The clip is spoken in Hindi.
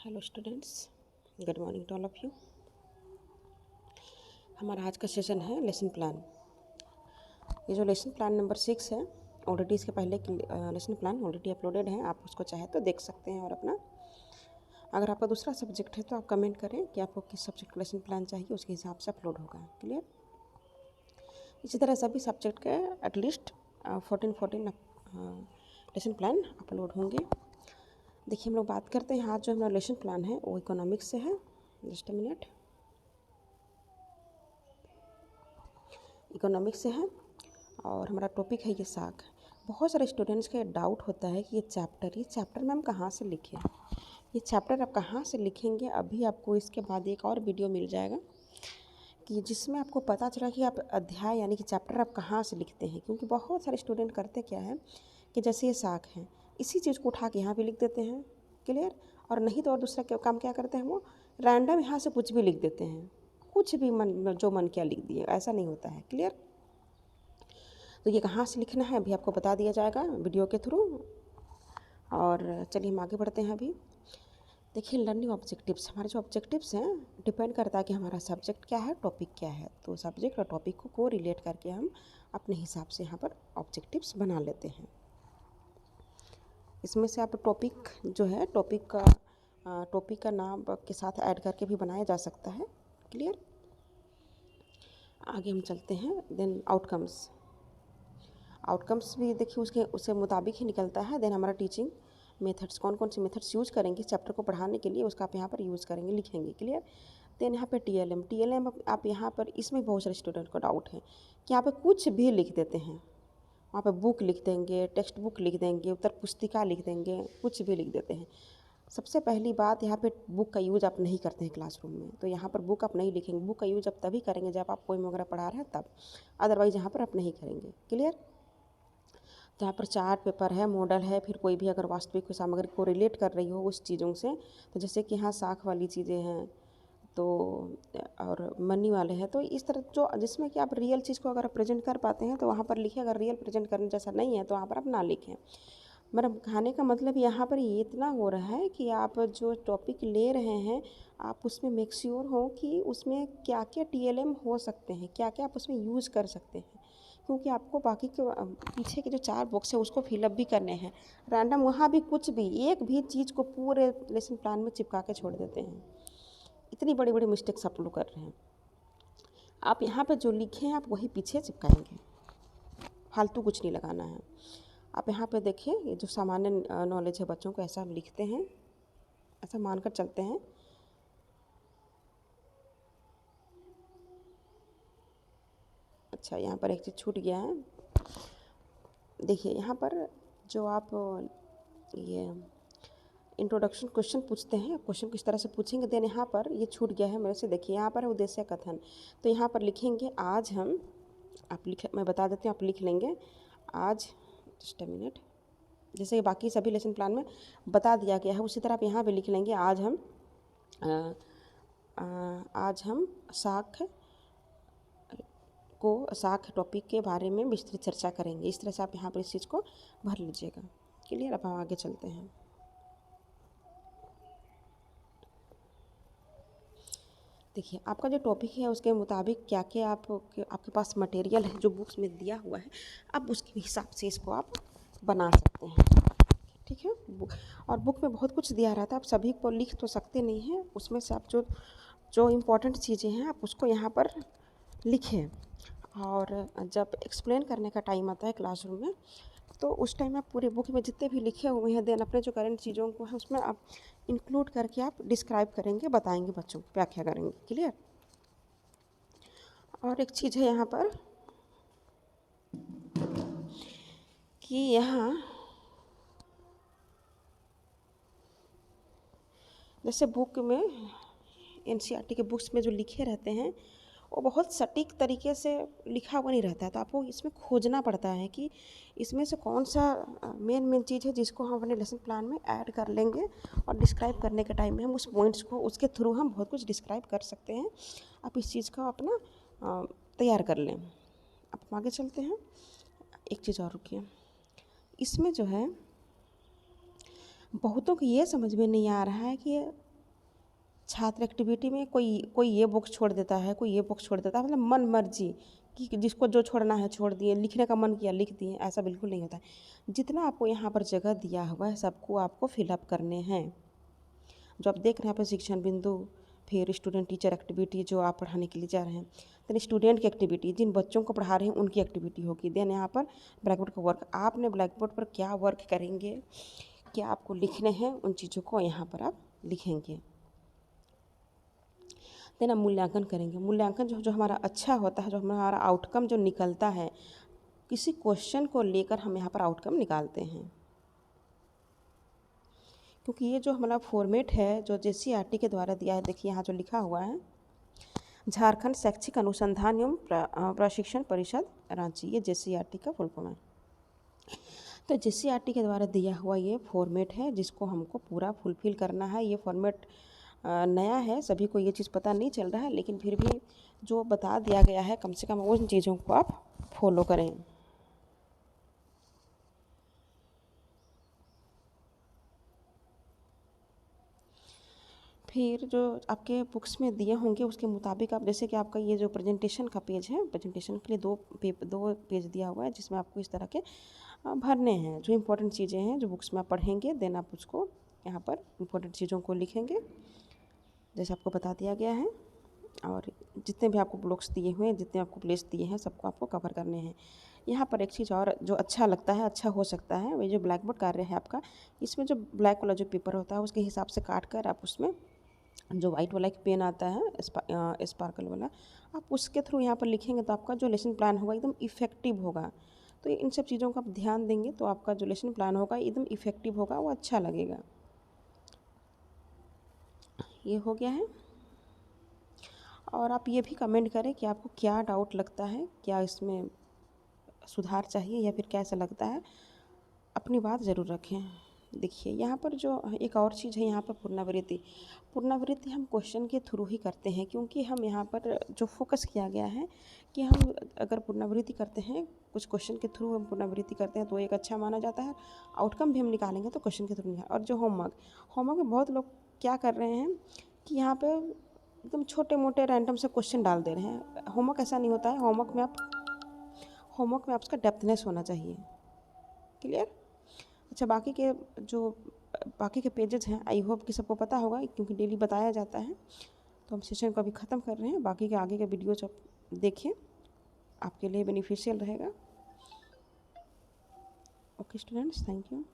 Hello students, good morning to all of you. हमारा आज का सेशन है लेसन प्लान। ये जो लेसन प्लान नंबर 6 है, ऑलरेडी इसके पहले की लेसन प्लान ऑलरेडी अपलोडेड है, आप उसको चाहे तो देख सकते हैं। और अपना अगर आपका दूसरा सब्जेक्ट है तो आप कमेंट करें कि आपको किस सब्जेक्ट का लेसन प्लान चाहिए, उसके हिसाब से अपलोड होगा। क्लियर। इसी तरह सभी सब्जेक्ट के एटलीस्ट 14 लेसन प्लान अपलोड होंगे। देखिए, हम लोग बात करते हैं। आज जो हमारा लेसन प्लान है वो इकोनॉमिक्स से है। Just a minute. इकोनॉमिक्स से है और हमारा टॉपिक है ये साख। बहुत सारे स्टूडेंट्स का डाउट होता है कि ये चैप्टर में हम कहाँ से लिखें। ये चैप्टर आप कहाँ से लिखेंगे, अभी आपको इसके बाद एक और वीडियो मिल जाएगा कि जिसमें आपको पता चला कि आप अध्याय यानी कि चैप्टर आप कहाँ से लिखते हैं। क्योंकि बहुत सारे स्टूडेंट करते क्या है कि जैसे ये साख है, इसी चीज़ को उठा के यहाँ भी लिख देते हैं। क्लियर। और नहीं तो और दूसरा काम क्या करते हैं, वो रैंडम यहाँ से कुछ भी लिख देते हैं, कुछ भी जो मन किया लिख दिए। ऐसा नहीं होता है। क्लियर। तो ये कहाँ से लिखना है अभी आपको बता दिया जाएगा वीडियो के थ्रू। और चलिए हम आगे बढ़ते हैं। अभी देखिए, लर्निंग ऑब्जेक्टिव्स। हमारे जो ऑब्जेक्टिव्स हैं डिपेंड करता है कि हमारा सब्जेक्ट क्या है, टॉपिक क्या है। तो सब्जेक्ट और टॉपिक को रिलेट करके हम अपने हिसाब से यहाँ पर ऑब्जेक्टिव्स बना लेते हैं। इसमें से आप टॉपिक जो है, टॉपिक का नाम के साथ ऐड करके भी बनाया जा सकता है। क्लियर। आगे हम चलते हैं। देन आउटकम्स भी देखिए उसके मुताबिक ही निकलता है। देन हमारा टीचिंग मेथड्स, कौन कौन से मेथड्स यूज़ करेंगे चैप्टर को पढ़ाने के लिए, उसका आप यहाँ पर यूज़ करेंगे, लिखेंगे। क्लियर। देन यहाँ पे टीएलएम आप यहाँ पर, इसमें बहुत सारे स्टूडेंट को डाउट है कि यहाँ पर कुछ भी लिख देते हैं। वहाँ पर बुक लिख देंगे, टेक्स्ट बुक लिख देंगे, उत्तर पुस्तिका लिख देंगे, कुछ भी लिख देते हैं। सबसे पहली बात, यहाँ पे बुक का यूज़ आप नहीं करते हैं क्लासरूम में, तो यहाँ पर बुक आप नहीं लिखेंगे। बुक का यूज़ आप तभी करेंगे जब आप पोएम वगैरह पढ़ा रहे हैं तब, अदरवाइज़ यहाँ पर आप नहीं करेंगे। क्लियर। जहाँ पर चार्ट पेपर है, मॉडल है, फिर कोई भी अगर वास्तविक सामग्री को रिलेट कर रही हो उस चीज़ों से, तो जैसे कि यहाँ साख वाली चीज़ें हैं तो, और मनी वाले हैं, तो इस तरह जो जिसमें कि आप रियल चीज़ को अगर प्रेजेंट कर पाते हैं तो वहाँ पर लिखें। अगर रियल प्रेजेंट करने जैसा नहीं है तो वहाँ पर आप ना लिखें। मेरा कहने का मतलब यहाँ पर ये इतना हो रहा है कि आप जो टॉपिक ले रहे हैं आप उसमें मेक श्योर हो कि उसमें क्या क्या टीएलएम हो सकते हैं, क्या क्या आप उसमें यूज़ कर सकते हैं। क्योंकि आपको बाकी के पीछे के जो 4 बॉक्स है उसको फिलअप भी करने हैं। रैंडम वहाँ भी कुछ भी एक भी चीज़ को पूरे लेसन प्लान में चिपका के छोड़ देते हैं। इतनी बड़ी बड़ी मिस्टेक्स आप लोग कर रहे हैं। आप यहाँ पे जो लिखे हैं आप वही पीछे चिपकाएंगे, फालतू कुछ नहीं लगाना है। आप यहाँ पे देखिए, ये जो सामान्य नॉलेज है बच्चों को, ऐसा हम लिखते हैं, ऐसा मानकर चलते हैं। अच्छा, यहाँ पर एक चीज़ छूट गया है। देखिए यहाँ पर जो आप ये इंट्रोडक्शन क्वेश्चन पूछते हैं, क्वेश्चन किस तरह से पूछेंगे। देन यहाँ पर ये छूट गया है मेरे से। देखिए यहाँ पर है उद्देश्य कथन, तो यहाँ पर लिखेंगे आज हम, मैं बता देती हूँ, आप लिख लेंगे आज। Just a minute. जैसे बाकी सभी लेसन प्लान में बता दिया गया है उसी तरह आप यहाँ भी लिख लेंगे। आज हम साख टॉपिक के बारे में विस्तृत चर्चा करेंगे। इस तरह से आप यहाँ पर इस चीज़ को भर लीजिएगा। क्लियर। अब हम आगे चलते हैं। देखिए, आपका जो टॉपिक है उसके मुताबिक क्या क्या आपके पास मटेरियल है जो बुक्स में दिया हुआ है, अब उसके हिसाब से इसको आप बना सकते हैं। ठीक है। और बुक में बहुत कुछ दिया रहता है, आप सभी को लिख तो सकते नहीं हैं। उसमें से आप जो जो इम्पोर्टेंट चीज़ें हैं आप उसको यहाँ पर लिखें। और जब एक्सप्लेन करने का टाइम आता है क्लासरूम में, तो उस टाइम आप पूरे बुक में जितने भी लिखे हुए हैं, देन अपने जो करंट चीज़ों को है उसमें आप इंक्लूड करके आप डिस्क्राइब करेंगे, बताएंगे बच्चों को, व्याख्या करेंगे। क्लियर। और एक चीज़ है यहाँ पर कि यहाँ जैसे बुक में एनसीईआरटी के बुक्स में जो लिखे रहते हैं वो बहुत सटीक तरीके से लिखा हुआ नहीं रहता है, तो आपको इसमें खोजना पड़ता है कि इसमें से कौन सा मेन चीज़ है जिसको हम अपने लेसन प्लान में ऐड कर लेंगे। और डिस्क्राइब करने के टाइम में हम उस पॉइंट्स को, उसके थ्रू हम बहुत कुछ डिस्क्राइब कर सकते हैं। आप इस चीज़ का अपना तैयार कर लें। अब हम आगे चलते हैं। एक चीज़ और रुकिए, इसमें जो है बहुतों को ये समझ में नहीं आ रहा है कि छात्र एक्टिविटी में कोई कोई ये बुक छोड़ देता है, कोई ये बुक छोड़ देता है, मतलब मन मर्जी कि जिसको जो छोड़ना है छोड़ दिए, लिखने का मन किया लिख दिए, ऐसा बिल्कुल नहीं होता है। जितना आपको यहाँ पर जगह दिया हुआ है सबको आपको फिलअप करने हैं। जो आप देख रहे हैं यहाँ पर शिक्षण बिंदु, फिर स्टूडेंट टीचर एक्टिविटी जो आप पढ़ाने के लिए जा रहे हैं, देन स्टूडेंट की एक्टिविटी जिन बच्चों को पढ़ा रहे हैं उनकी एक्टिविटी होगी। देन यहाँ पर ब्लैक बोर्ड का वर्क, आपने ब्लैक बोर्ड पर क्या वर्क करेंगे, क्या आपको लिखने हैं, उन चीज़ों को यहाँ पर आप लिखेंगे। देन हम मूल्यांकन करेंगे। मूल्यांकन जो जो हमारा अच्छा होता है, जो हमारा आउटकम जो निकलता है, किसी क्वेश्चन को लेकर हम यहाँ पर आउटकम निकालते हैं। क्योंकि ये जो हमारा फॉर्मेट है जो JCERT के द्वारा दिया है, देखिए यहाँ जो लिखा हुआ है झारखंड शैक्षिक अनुसंधान एवं प्रशिक्षण परिषद रांची, ये JCERT का फुल फॉर्म है। तो JCERT के द्वारा दिया हुआ ये फॉर्मेट है जिसको हमको पूरा फुलफिल करना है। ये फॉर्मेट नया है, सभी को ये चीज़ पता नहीं चल रहा है, लेकिन फिर भी जो बता दिया गया है कम से कम उन चीज़ों को आप फॉलो करें। फिर जो आपके बुक्स में दिए होंगे उसके मुताबिक आप, जैसे कि आपका ये जो प्रेजेंटेशन का पेज है, प्रेजेंटेशन के लिए दो पेज दिया हुआ है जिसमें आपको इस तरह के भरने हैं। जो इम्पोर्टेंट चीज़ें हैं जो बुक्स में आप पढ़ेंगे, देन आप उसको यहाँ पर इम्पोर्टेंट चीज़ों को लिखेंगे जैसे आपको बता दिया गया है। और जितने भी आपको ब्लॉक्स दिए हुए हैं, जितने आपको प्लेस दिए हैं, सबको आपको कवर करने हैं। यहाँ पर एक चीज़ और जो अच्छा लगता है, अच्छा हो सकता है, वही जो ब्लैक बोर्ड कार्य है आपका, इसमें जो ब्लैक वाला जो पेपर होता है उसके हिसाब से काट कर आप उसमें जो वाइट वाला एक पेन आता है स्पार्कल वाला, आप उसके थ्रू यहाँ पर लिखेंगे तो आपका जो लेसन प्लान होगा एकदम इफ़ेक्टिव होगा। तो इन सब चीज़ों का आप ध्यान देंगे तो आपका जो लेसन प्लान होगा एकदम इफ़ेक्टिव होगा, वो अच्छा लगेगा। ये हो गया है। और आप ये भी कमेंट करें कि आपको क्या डाउट लगता है, क्या इसमें सुधार चाहिए या फिर कैसा लगता है, अपनी बात ज़रूर रखें। देखिए यहाँ पर जो एक और चीज़ है, यहाँ पर पुनरावृत्ति हम क्वेश्चन के थ्रू ही करते हैं, क्योंकि हम यहाँ पर जो फोकस किया गया है कि हम अगर पुनरावृत्ति करते हैं, कुछ क्वेश्चन के थ्रू हम पुनरावृत्ति करते हैं तो एक अच्छा माना जाता है। आउटकम भी हम निकालेंगे तो क्वेश्चन के थ्रू नहीं। और जो होमवर्क में बहुत लोग क्या कर रहे हैं कि यहाँ पर एकदम छोटे मोटे रैंडम से क्वेश्चन डाल दे रहे हैं। होमवर्क ऐसा नहीं होता है। होमवर्क में आपका डेप्थनेस होना चाहिए। क्लियर? अच्छा, बाकी के पेजेस हैं, आई होप कि सबको पता होगा क्योंकि डेली बताया जाता है। तो हम सेशन को अभी ख़त्म कर रहे हैं, बाकी के आगे के वीडियोज आप देखिए, आपके लिए बेनिफिशियल रहेगा। Okay students, thank you.